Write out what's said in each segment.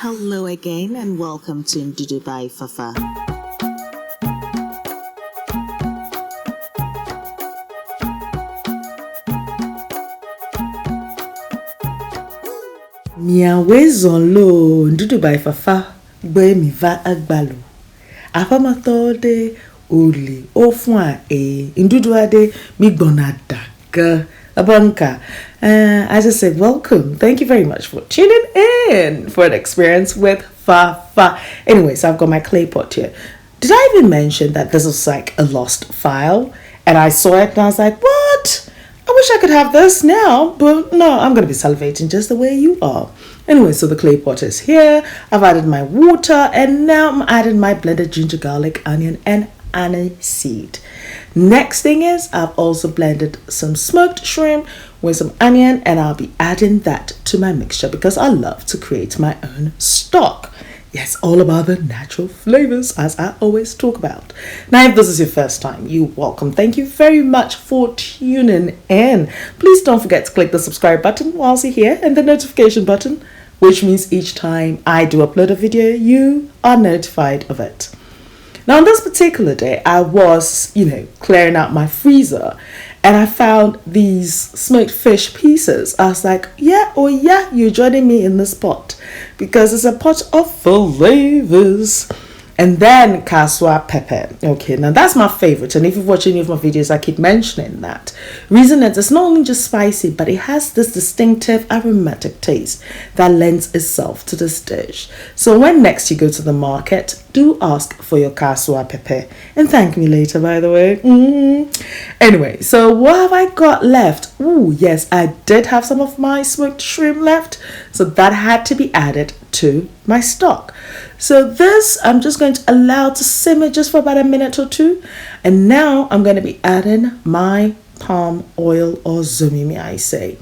Hello again and welcome to Ndudu by Fafa. Mia wezon lo Ndudu by Fafa gbe mi va agbalo. Afamatode oli ofwa Ndudu ade mi gbona daga abanka. I just said welcome. Thank you very much for tuning in for an experience with Fafa. Anyway, so I've got my clay pot here. Did I even mention that this was like a lost file? And I saw it and I was like, what? I wish I could have this now, but no, I'm going to be salivating just the way you are. Anyway, so the clay pot is here. I've added my water and now I'm adding my blended ginger, garlic, onion, and aniseed. Next thing is I've also blended some smoked shrimp with some onion and I'll be adding that to my mixture because I love to create my own stock. Yes, all about the natural flavors, as I always talk about. Now, if this is your first time, you're welcome. Thank you very much for tuning in. Please don't forget to click the subscribe button whilst you're here and the notification button, which means each time I do upload a video, you are notified of it. Now, on this particular day, I was, clearing out my freezer and I found these smoked fish pieces. I was like, yeah, you're joining me in this pot because it's a pot of flavors. And then kaswa pepper. Okay, now that's my favorite. And if you've watched any of my videos, I keep mentioning that. Reason is it's not only just spicy, but it has this distinctive aromatic taste that lends itself to this dish. So when next you go to the market, do ask for your kaswa pepper. And thank me later, by the way. Anyway, so what have I got left? Oh, yes, I did have some of my smoked shrimp left. So that had to be added to my stock. So this I'm just going to allow to simmer just for about a minute or two. And now I'm going to be adding my palm oil or zumi, may I say.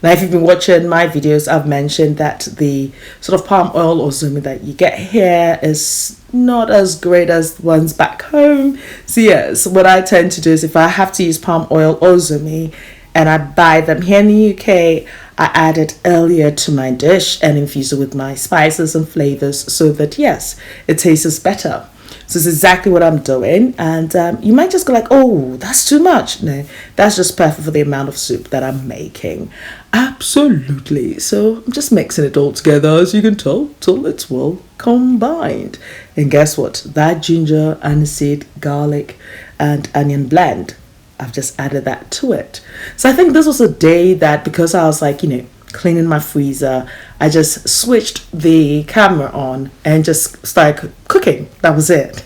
Now, if you've been watching my videos, I've mentioned that the sort of palm oil or zumi that you get here is not as great as the ones back home. So yes, what I tend to do is if I have to use palm oil or zumi and I buy them here in the UK, I add it earlier to my dish and infuse it with my spices and flavors so that, yes, it tastes better. So it's exactly what I'm doing. And you might just go like, oh, that's too much. No, that's just perfect for the amount of soup that I'm making. Absolutely. So I'm just mixing it all together, as you can tell, till it's well combined. And guess what? That ginger, aniseed, garlic, and onion blend, I've just added that to it. So I think this was a day that because I was like, cleaning my freezer, I just switched the camera on and just started cooking. That was it.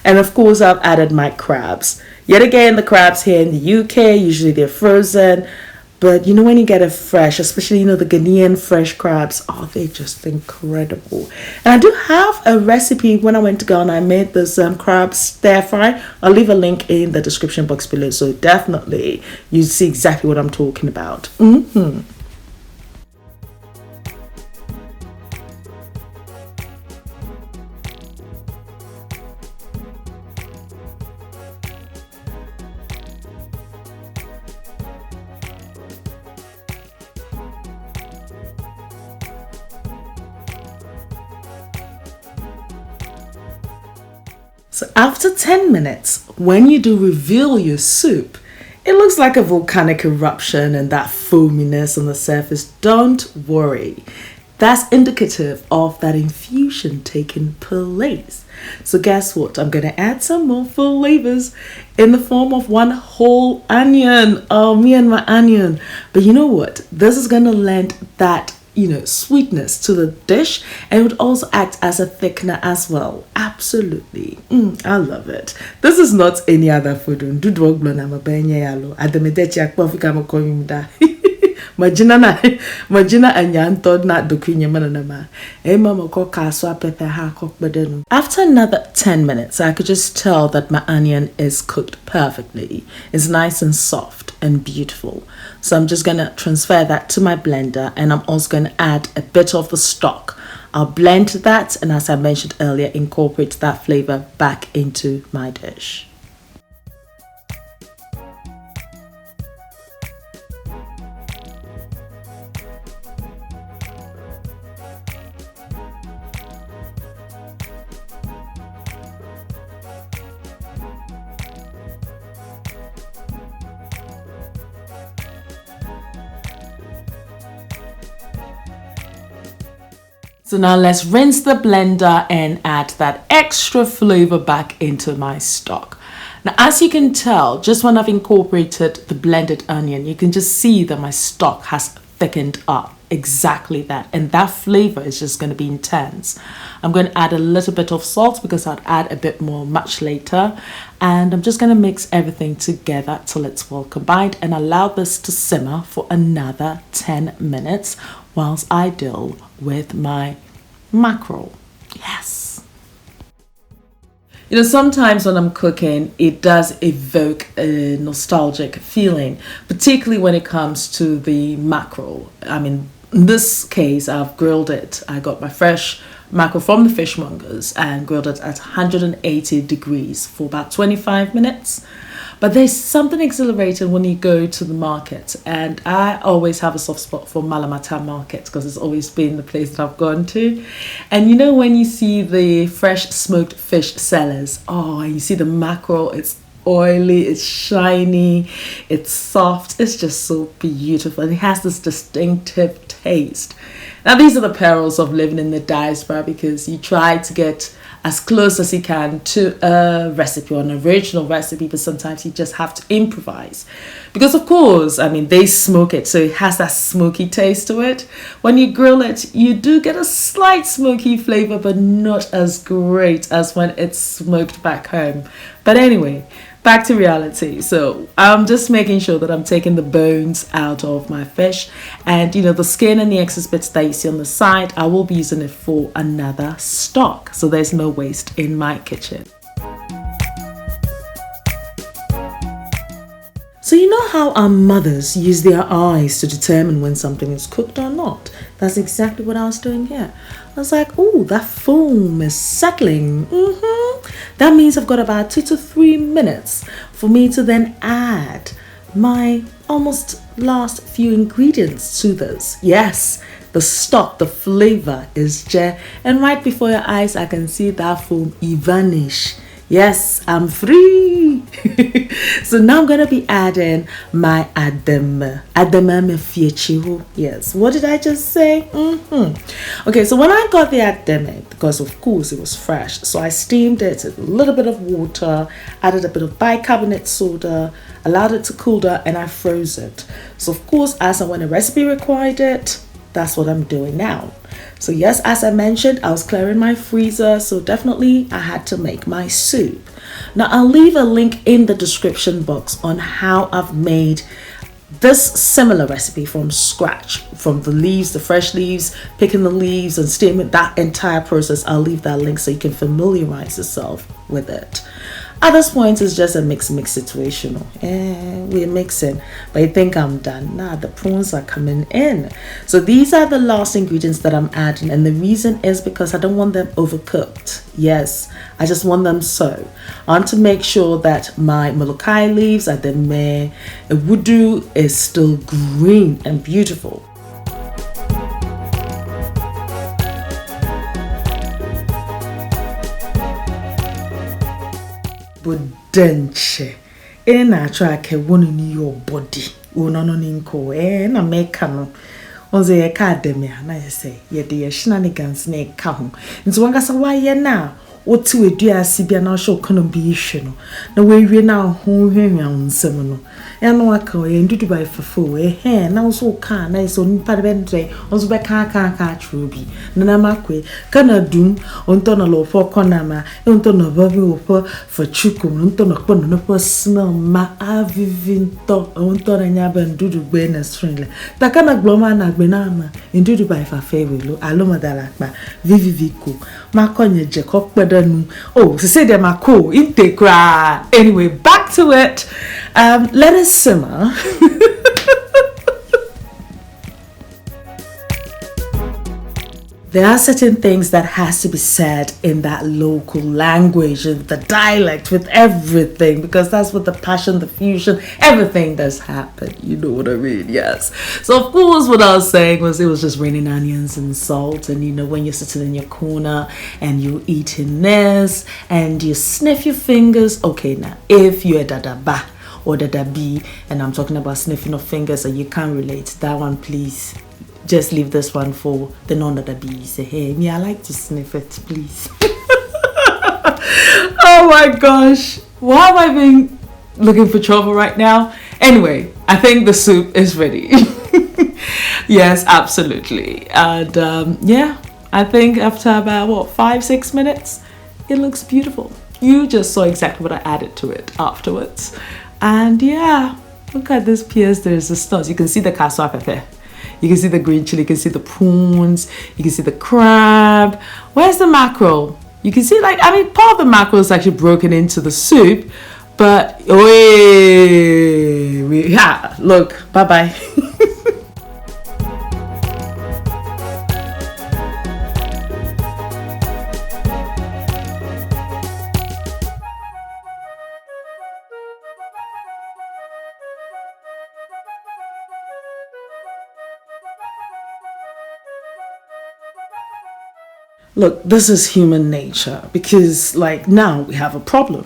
And of course, I've added my crabs. Yet again, the crabs here in the UK, usually they're frozen. But when you get it fresh, especially, the Ghanaian fresh crabs, they're just incredible. And I do have a recipe when I went to Ghana. I made this crab stir fry. I'll leave a link in the description box below. So definitely you see exactly what I'm talking about. So after 10 minutes, when you do reveal your soup, it looks like a volcanic eruption and that foaminess on the surface. Don't worry. That's indicative of that infusion taking place. So guess what? I'm going to add some more flavors in the form of one whole onion. Oh, me and my onion. But you know what? This is going to lend that sweetness to the dish, and it would also act as a thickener as well. Absolutely. I love it. This is not any other food. ADEME Dessie Majina anyanto na dokunya manama. Mama ko kaswa pepper ha kok bedenu. After another 10 minutes, I could just tell that my onion is cooked perfectly. It's nice and soft and beautiful. So I'm just gonna transfer that to my blender, and I'm also gonna add a bit of the stock. I'll blend that, and as I mentioned earlier, incorporate that flavor back into my dish. So now let's rinse the blender and add that extra flavor back into my stock. Now, as you can tell, just when I've incorporated the blended onion, you can just see that my stock has thickened up. Exactly that. And that flavor is just going to be intense. I'm going to add a little bit of salt because I'll add a bit more much later. And I'm just going to mix everything together till it's well combined and allow this to simmer for another 10 minutes whilst I deal with my mackerel. Yes. You know, sometimes when I'm cooking, it does evoke a nostalgic feeling, particularly when it comes to the mackerel. I mean, in this case, I've grilled it. I got my fresh mackerel from the fishmongers and grilled it at 180 degrees for about 25 minutes. But there's something exhilarating when you go to the market, and I always have a soft spot for Malamata market because it's always been the place that I've gone to. And you know, when you see the fresh smoked fish sellers, oh, and you see the mackerel, it's oily, it's shiny, it's soft, it's just so beautiful, and it has this distinctive taste. Now, these are the perils of living in the diaspora, because you try to get as close as you can to a recipe or an original recipe, but sometimes you just have to improvise because, of course, I mean, they smoke it, so it has that smoky taste to it. When you grill it, you do get a slight smoky flavor, but not as great as when it's smoked back home. But anyway, back to reality. So I'm just making sure that I'm taking the bones out of my fish, and you know, the skin and the excess bits that you see on the side, I will be using it for another stock, so there's no waste in my kitchen. So you know how our mothers use their eyes to determine when something is cooked or not? That's exactly what I was doing here. I was like, oh, that foam is settling. That means I've got about 2 to 3 minutes for me to then add my almost last few ingredients to this. Yes, the stock, the flavor is there. And right before your eyes, I can see that foam vanish. Yes, I'm free. So now I'm going to be adding my ADEME Dessie. Yes, what did I just say? Okay, so when I got the ADEME, because of course it was fresh, so I steamed it with a little bit of water, added a bit of bicarbonate soda, allowed it to cool down, and I froze it. So of course, as and when the recipe required it, that's what I'm doing now. So yes, as I mentioned, I was clearing my freezer, so definitely I had to make my soup. Now I'll leave a link in the description box on how I've made this similar recipe from scratch, from the leaves, the fresh leaves, picking the leaves and steaming, that entire process. I'll leave that link so you can familiarize yourself with it. At this point, it's just a mix situation. We're mixing, but I think I'm done. Now the prawns are coming in. So these are the last ingredients that I'm adding, and the reason is because I don't want them overcooked. Yes, I just want them so. I want to make sure that my Molokhia leaves, ADEME EWEDU, is still green and beautiful. Denche na track one in your body unono ninko na make no onze ye ka ADEME na say ye de shenanigans na ka ho nti wangasa waye na oti wedua asibia na hwe okono bi hwe no na wewie na ho hwehwa nsem no ya no aka ye ndudu by fafo na so ka na so nipa de bendre onzo be ka trobi na makwe kana dum onto na lo fo kona ma onto na babi opo for chuku onto na kpono no po smell ma avivinto onto na nya ba ndudu gbe na string ta kana gloma na gbe na ma ndudu by fafe we lo aloma dala pa viviviko makonye je kokpedo nu oh se say dem are cool integra. Anyway, back to it. Let us simmer. There are certain things that has to be said in that local language, the dialect, with everything, because that's what the passion, the fusion, everything does happen. You know what I mean? Yes. So of course, what I was saying was it was just raining onions and salt, and you know, when you're sitting in your corner and you're eating this and you sniff your fingers. Okay, now if you're dadaba or dadabi, and I'm talking about sniffing of fingers and you can't relate, that one please just leave this one for the non-bees. Hey, me, I like to sniff it, please. Oh my gosh, why am I being looking for trouble right now? Anyway, I think the soup is ready. Yes, absolutely. And yeah, I think after about 5-6 minutes, it looks beautiful. You just saw exactly what I added to it afterwards. And yeah, look at this pièce de resistance. You can see the cassoa pepper, you can see the green chili, you can see the prawns, you can see the crab. Where's the mackerel? You can see, like, I mean, part of the mackerel is actually broken into the soup, but yeah, look, bye-bye. Look, this is human nature, because like now we have a problem.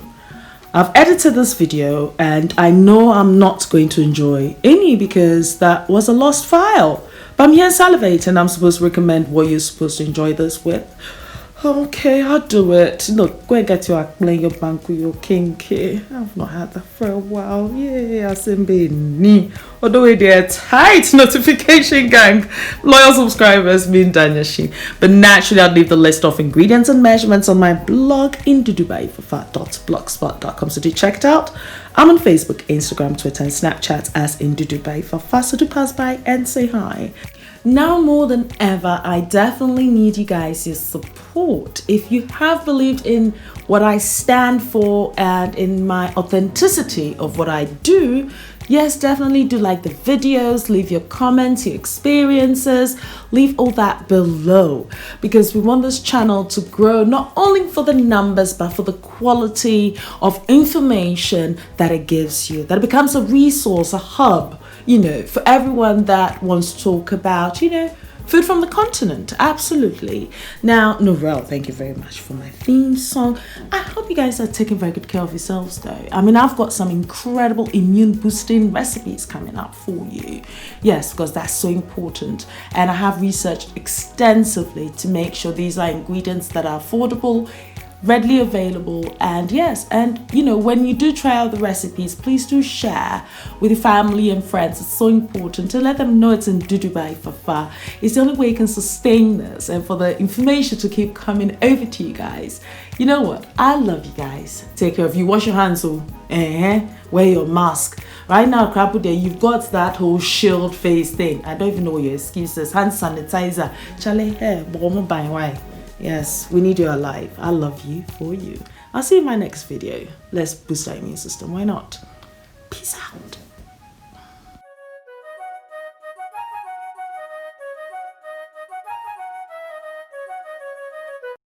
I've edited this video and I know I'm not going to enjoy any because that was a lost file. But I'm here salivating. I'm supposed to recommend what you're supposed to enjoy this with. Okay, I'll do it. Look, go and get your playing your bank with your kinky. I've not had that for a while. Yeah, I seem being although they're tight notification gang. Loyal subscribers mean Danyashi. But naturally, I'll leave the list of ingredients and measurements on my blog indudubaifafa.blogspot.com. So do check it out. I'm on Facebook, Instagram, Twitter, and Snapchat as Indudubaifafa. So do pass by and say hi. Now more than ever, I definitely need you guys' support. If you have believed in what I stand for and in my authenticity of what I do, yes, definitely do like the videos, leave your comments, your experiences, leave all that below, because we want this channel to grow not only for the numbers but for the quality of information that it gives you, that it becomes a resource, a hub, you know, for everyone that wants to talk about, you know, food from the continent. Absolutely. Now, Norel, thank you very much for my theme song. I hope you guys are taking very good care of yourselves though. I mean, I've got some incredible immune boosting recipes coming up for you. Yes, because that's so important. And I have researched extensively to make sure these are ingredients that are affordable, readily available, and yes, and you know, when you do try out the recipes, please do share with your family and friends. It's so important to let them know it's Indudubaifafa. It's the only way you can sustain this and for the information to keep coming over to you guys. You know what? I love you guys. Take care of you. Wash your hands, wear your mask. Right now, Krapu Day, you've got that whole shield face thing. I don't even know your excuses. Hand sanitizer. Chale hair, why? Yes, we need you alive. I love you for you. I'll see you in my next video. Let's boost our immune system. Why not? Peace out.